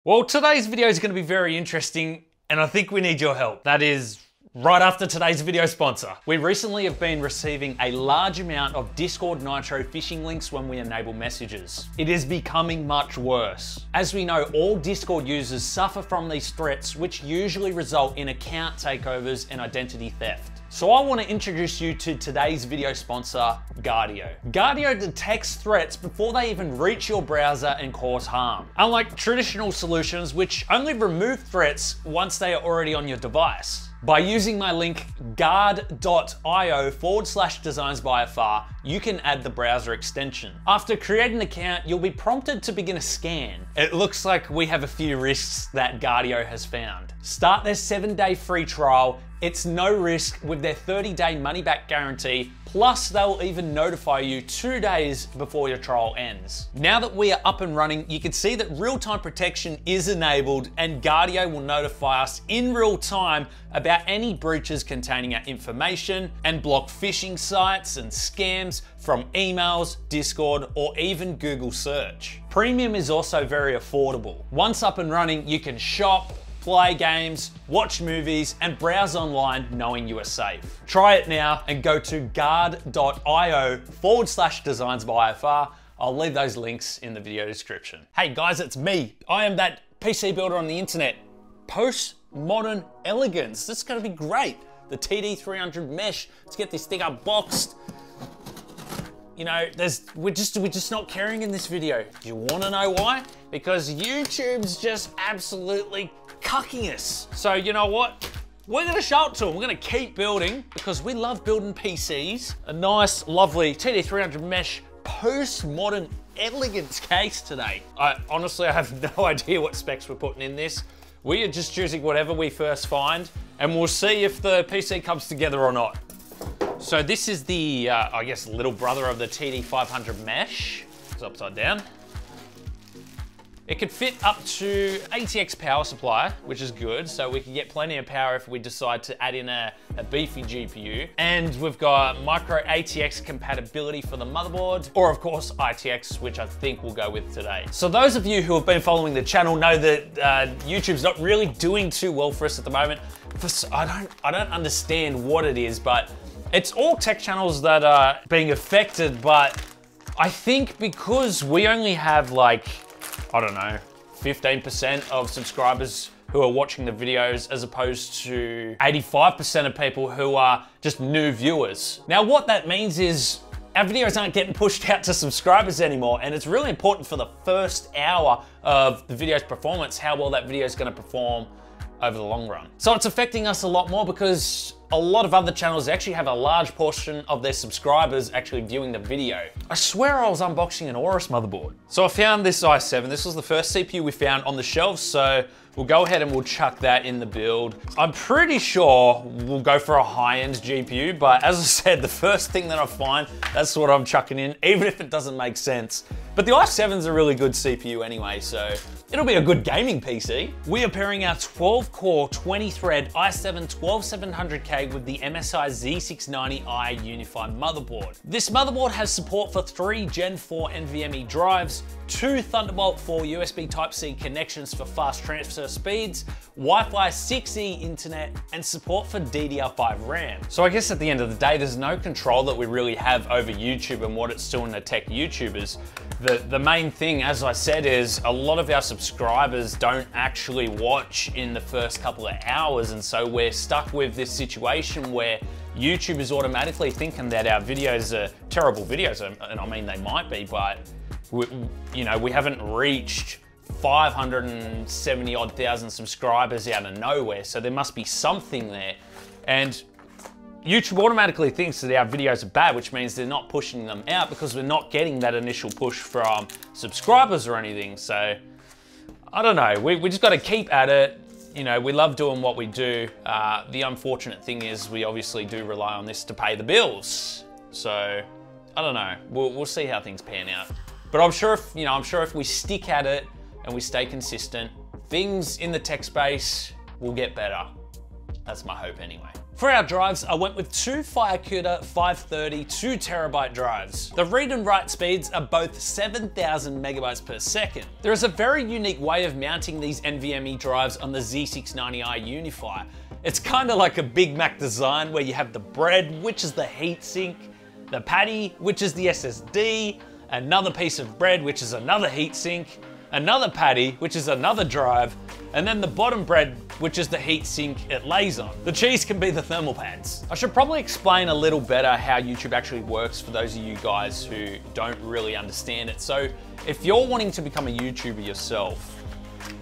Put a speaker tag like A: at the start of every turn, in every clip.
A: Well, today's video is going to be very interesting, and I think we need your help. That is right after today's video sponsor. We recently have been receiving a large amount of Discord Nitro phishing links when we enable messages. It is becoming much worse. As we know, all Discord users suffer from these threats, which usually result in account takeovers and identity theft. So I want to introduce you to today's video sponsor, Guardio. Guardio detects threats before they even reach your browser and cause harm. Unlike traditional solutions, which only remove threats once they are already on your device. By using my link guard.io/designsbyafar, you can add the browser extension. After creating an account, you'll be prompted to begin a scan. It looks like we have a few risks that Guardio has found. Start their 7-day free trial. It's no risk with their 30-day money-back guarantee, plus they'll even notify you 2 days before your trial ends. Now that we are up and running, you can see that real-time protection is enabled, and Guardio will notify us in real time about any breaches containing our information and block phishing sites and scams from emails, Discord, or even Google search. Premium is also very affordable. Once up and running, you can shop, play games, watch movies, and browse online knowing you are safe. Try it now and go to guard.io/designsbyafar. I'll leave those links in the video description. Hey guys, it's me. I am that PC builder on the internet. Postmodern elegance. This is gonna be great. The TD300 Mesh. Let's get this thing unboxed. You know, we're just not caring in this video. Do you wanna know why? Because YouTube's just absolutely cucking us. So you know what? We're gonna show it to them. We're gonna keep building because we love building PCs. A nice, lovely TD300 Mesh postmodern elegance case today. I have no idea what specs we're putting in this. We are just choosing whatever we first find, and we'll see if the PC comes together or not. So this is the, I guess, little brother of the TD500 Mesh. It's upside down. It could fit up to ATX power supply, which is good. So we can get plenty of power if we decide to add in a beefy GPU. And we've got micro ATX compatibility for the motherboard, or of course ITX, which I think we'll go with today. So those of you who have been following the channel know that YouTube's not really doing too well for us at the moment. I don't understand what it is, but it's all tech channels that are being affected. But I think because we only have like, I don't know, 15% of subscribers who are watching the videos as opposed to 85% of people who are just new viewers. Now what that means is our videos aren't getting pushed out to subscribers anymore, and it's really important for the first hour of the video's performance how well that video is going to perform over the long run. So it's affecting us a lot more because a lot of other channels actually have a large portion of their subscribers actually viewing the video. I swear I was unboxing an Aorus motherboard. So I found this i7. This was the first CPU we found on the shelves, so we'll go ahead and we'll chuck that in the build. I'm pretty sure we'll go for a high-end GPU, but as I said, the first thing that I find, that's what I'm chucking in, even if it doesn't make sense. But the i7's a really good CPU anyway, so it'll be a good gaming PC. We are pairing our 12-core, 20-thread i7 12700K with the MSI Z690i Unified motherboard. This motherboard has support for 3 Gen 4 NVMe drives, 2 Thunderbolt 4 USB Type-C connections for fast transfer speeds, Wi-Fi 6E internet, and support for DDR5 RAM. So I guess at the end of the day, there's no control that we really have over YouTube and what it's doing to tech YouTubers. The main thing, as I said, is a lot of our subscribers don't actually watch in the first couple of hours, and so we're stuck with this situation where YouTube is automatically thinking that our videos are terrible videos, and I mean they might be, but we haven't reached 570 odd thousand subscribers out of nowhere, so there must be something there. And YouTube automatically thinks that our videos are bad, which means they're not pushing them out because we're not getting that initial push from subscribers or anything. So I don't know, we just got to keep at it. You know, we love doing what we do. The unfortunate thing is we obviously do rely on this to pay the bills. So I don't know, we'll see how things pan out. But I'm sure if we stick at it and we stay consistent, things in the tech space will get better. That's my hope anyway. For our drives, I went with two Firecutter 530 2TB drives. The read and write speeds are both 7,000 megabytes per second. There is a very unique way of mounting these NVMe drives on the Z690i Unifier. It's kind of like a Big Mac design where you have the bread, which is the heatsink, the patty, which is the SSD, another piece of bread, which is another heatsink, another patty, which is another drive, and then the bottom bread, which is the heatsink it lays on. The cheese can be the thermal pads. I should probably explain a little better how YouTube actually works for those of you guys who don't really understand it. So if you're wanting to become a YouTuber yourself,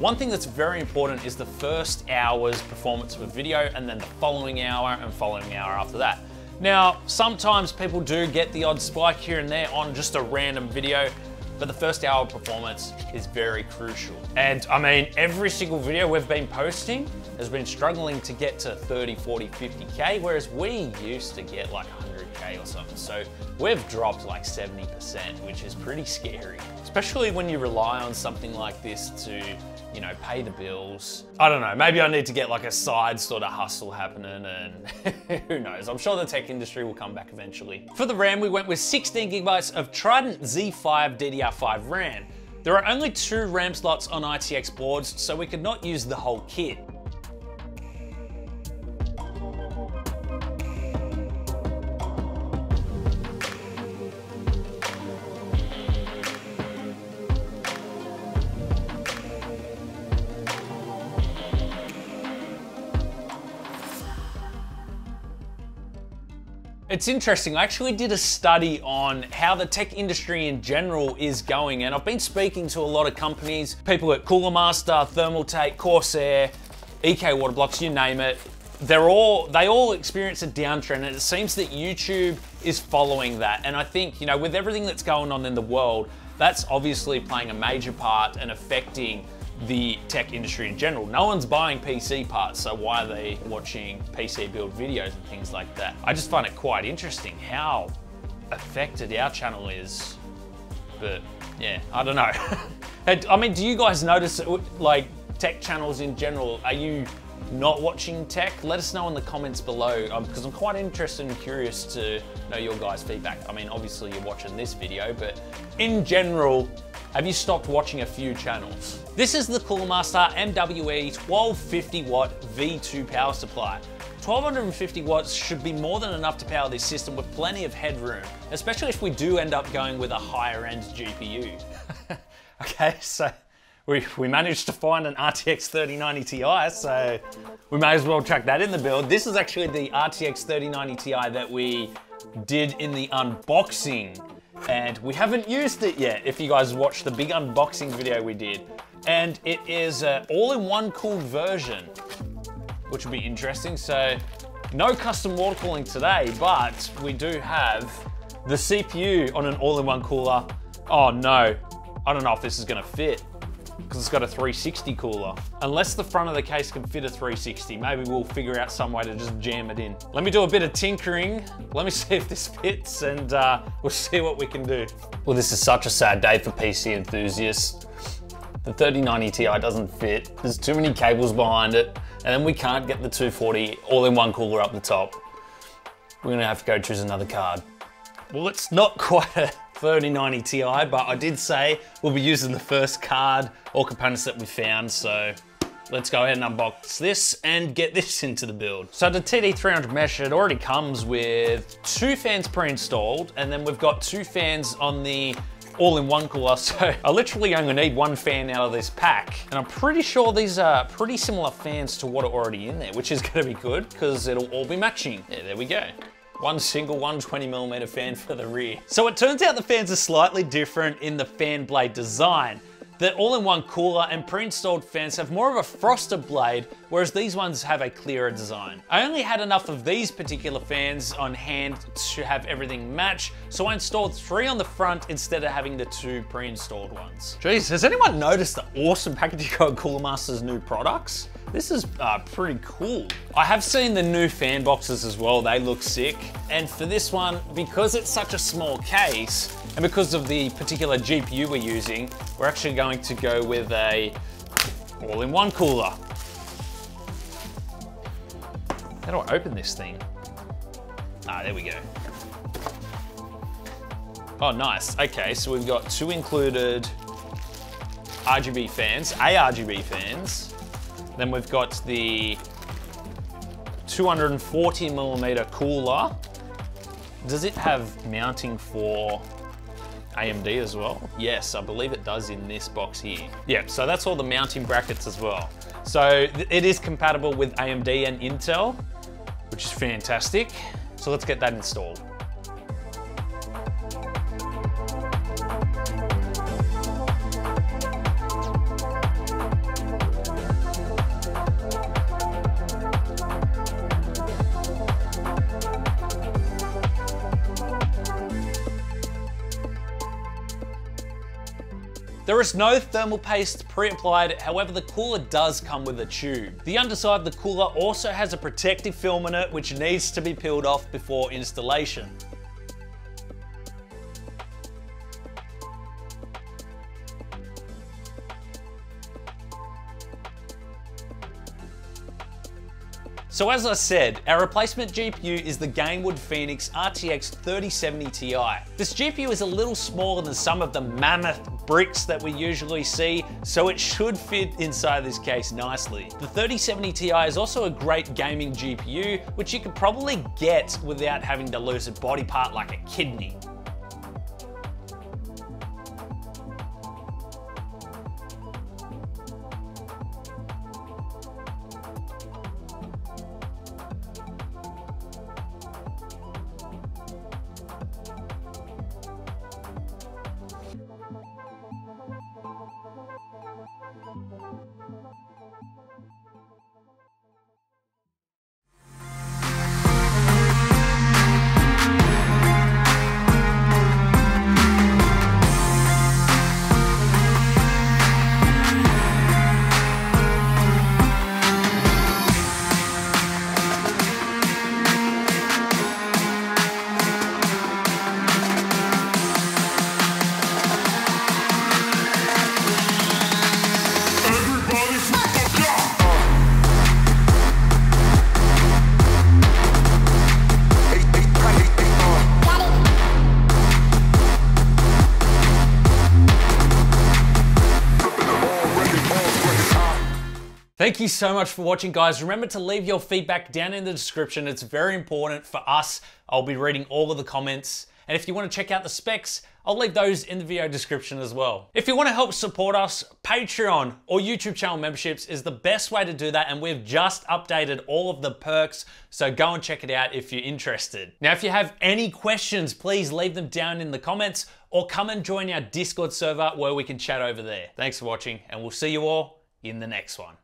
A: one thing that's very important is the first hour's performance of a video and then the following hour and following hour after that. Now, sometimes people do get the odd spike here and there on just a random video, but the first hour of performance is very crucial. And I mean, every single video we've been posting has been struggling to get to 30, 40, 50K, whereas we used to get like 100K or something. So we've dropped like 70%, which is pretty scary, especially when you rely on something like this to, you know, pay the bills. I don't know, maybe I need to get like a side sort of hustle happening, and who knows, I'm sure the tech industry will come back eventually. For the RAM, we went with 16 gigabytes of Trident Z5 DDR5 RAM. There are only 2 RAM slots on ITX boards, so we could not use the whole kit. It's interesting, I actually did a study on how the tech industry in general is going, and I've been speaking to a lot of companies, people at Cooler Master, Thermaltake, Corsair, EK Waterblocks, you name it. They all experience a downtrend, and it seems that YouTube is following that. And I think, you know, with everything that's going on in the world, that's obviously playing a major part and affecting the tech industry in general. No one's buying PC parts, so why are they watching PC build videos and things like that? I just find it quite interesting how affected our channel is, but yeah, I don't know. I mean, do you guys notice, like, tech channels in general, are you not watching tech? Let us know in the comments below, because I'm quite interested and curious to know your guys' feedback. I mean, obviously you're watching this video, but in general, have you stopped watching a few channels? This is the Cooler Master MWE 1250 watt V2 power supply. 1250 watts should be more than enough to power this system with plenty of headroom, especially if we do end up going with a higher end GPU. Okay, so we managed to find an RTX 3090 Ti, so we may as well chuck that in the build. This is actually the RTX 3090 Ti that we did in the unboxing, and we haven't used it yet, if you guys watched the big unboxing video we did. And it is an all-in-one cooled version, which will be interesting. So no custom water cooling today, but we do have the CPU on an all-in-one cooler. Oh no, I don't know if this is gonna fit, because it's got a 360 cooler. Unless the front of the case can fit a 360, maybe we'll figure out some way to just jam it in. Let me do a bit of tinkering. Let me see if this fits, and we'll see what we can do. Well, this is such a sad day for PC enthusiasts. The 3090 Ti doesn't fit. There's too many cables behind it, and then we can't get the 240 all-in-one cooler up the top. We're gonna have to go choose another card. Well, it's not quite a 3090 Ti, but I did say we'll be using the first card or components that we found, so let's go ahead and unbox this and get this into the build. So the TD300 Mesh, it already comes with 2 fans pre-installed, and then we've got 2 fans on the all-in-one cooler, so I literally only need 1 fan out of this pack. And I'm pretty sure these are pretty similar fans to what are already in there, which is gonna be good, because it'll all be matching. Yeah, there we go. One single 120mm fan for the rear. So it turns out the fans are slightly different in the fan blade design. The all-in-one cooler and pre-installed fans have more of a frosted blade, whereas these ones have a clearer design. I only had enough of these particular fans on hand to have everything match, so I installed 3 on the front instead of having the 2 pre-installed ones. Jeez, has anyone noticed the awesome packaging of Cooler Master's new products? This is pretty cool. I have seen the new fan boxes as well, they look sick. And for this one, because it's such a small case, and because of the particular GPU we're using, we're actually going to go with a all-in-one cooler. How do I open this thing? Ah, there we go. Oh, nice. Okay, so we've got 2 included RGB fans, ARGB fans. Then we've got the 240mm cooler. Does it have mounting for AMD as well? Yes, I believe it does in this box here. Yeah, so that's all the mounting brackets as well. So it is compatible with AMD and Intel, which is fantastic. So let's get that installed. There is no thermal paste pre-applied, however the cooler does come with a tube. The underside of the cooler also has a protective film in it which needs to be peeled off before installation. So as I said, our replacement GPU is the Gamewood Phoenix RTX 3070 Ti. This GPU is a little smaller than some of the mammoth bricks that we usually see, so it should fit inside this case nicely. The 3070 Ti is also a great gaming GPU, which you could probably get without having to lose a body part like a kidney. Thank you so much for watching, guys. Remember to leave your feedback down in the description. It's very important for us. I'll be reading all of the comments. And if you want to check out the specs, I'll leave those in the video description as well. If you want to help support us, Patreon or YouTube channel memberships is the best way to do that, and we've just updated all of the perks, so go and check it out if you're interested. Now, if you have any questions, please leave them down in the comments or come and join our Discord server where we can chat over there. Thanks for watching, and we'll see you all in the next one.